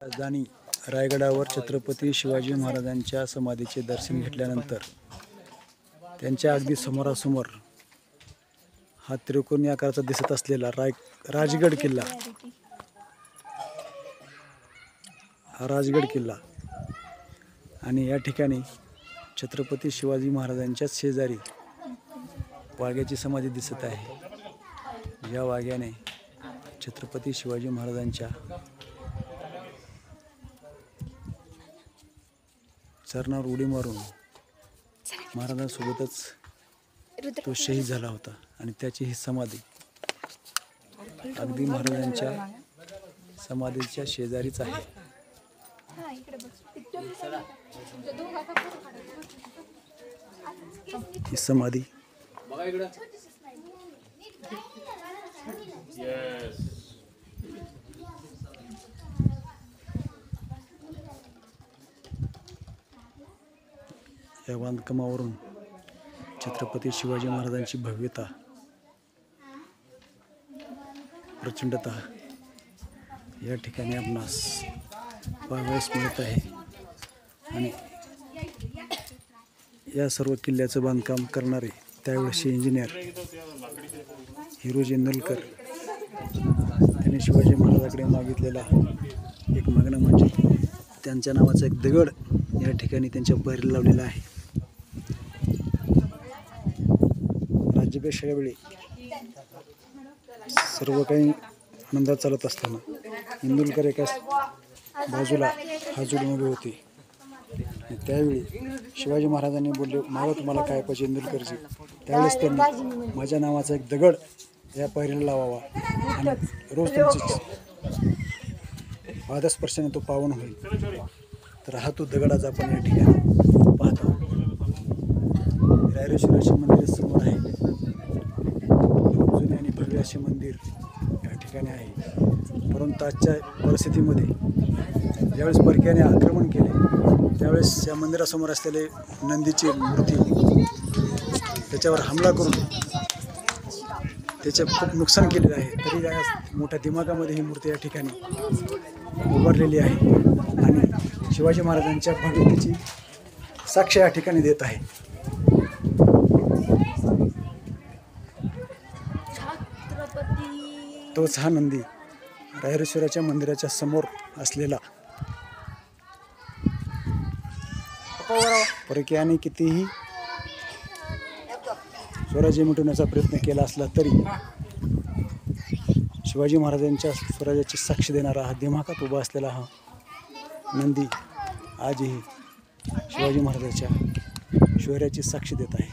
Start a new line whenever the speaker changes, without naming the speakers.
राजधानी रायगडावर छत्रपती शिवाजी महाराजांच्या समाधीचे दर्शन घेतल्यानंतर त्यांच्या अगदी समोरासमोर हा त्रिकोणी आकाराचा दिसत असलेला राजगड किल्ला, हा राजगड किल्ला आणि या ठिकाणी छत्रपती शिवाजी महाराजांच्या शेजारी वाघ्याची समाधी दिसत आहे। या वाघ्याने छत्रपती शिवाजी महाराजांच्या चरणावर उडी मारून महाराजांसोबतच तो शहीद झाला होता आणि त्याची ही समाधी अगदी महाराजांच्या समाधीच्या शेजारीच आहे। ही समाधी या बांधकामावरून छत्रपती शिवाजी महाराजांची भव्यता, प्रचंडता या ठिकाणी आपणास पाहावयास मिळत आहे। आणि या सर्व किल्ल्याचं बांधकाम करणारे त्यावेळेचे इंजिनियर हिरोजी इंदुलकर त्यांनी शिवाजी महाराजांकडे मागितलेला एक मागणं म्हणजे त्यांच्या नावाचा एक दगड या ठिकाणी त्यांच्या पायरीला लावलेला आहे। राज्याभिषेकावेळी सर्व काही आनंदात चालत असताना इंदुलकर एका बाजूला हात जोडून उभे होते। त्यावेळी शिवाजी महाराजांनी बोलले, मागा तुम्हाला काय पाहिजे इंदुलकरजी। त्यावेळेस त्यांनी माझ्या नावाचा एक दगड या पायरीला लावावा आणि रोज त्यांची पादस्पर्शाने तो पावन होईल। तर हा तो दगड आज आपण या ठिकाणी पाहतो। रायरेश्वराचे मंदिर समोर आहे, जुने आणि भव्य असे मंदिर या ठिकाणी आहे। परंतु आजच्या परिस्थितीमध्ये ज्यावेळेस परक्याने आक्रमण केले त्यावेळेस या मंदिरासमोर असलेले नंदीची मूर्ती त्याच्यावर हमला करून त्याचे खूप नुकसान केलेलं आहे। तरी या मोठ्या दिमागामध्ये ही मूर्ती या ठिकाणी उभारलेली आहे आणि शिवाजी महाराजांच्या भव्यतेची साक्ष या ठिकाणी देत आहे। तोच हा नंदी रायरेश्वराच्या मंदिराच्या समोर असलेला परक्याने कितीही स्वराज्य मिटवण्याचा प्रयत्न केला असला तरी शिवाजी महाराजांच्या स्वराज्याची साक्ष देणारा हा दिमागात उभा असलेला हा नंदी आजही शिवाजी महाराजांच्या शौर्याची साक्ष देत आहे।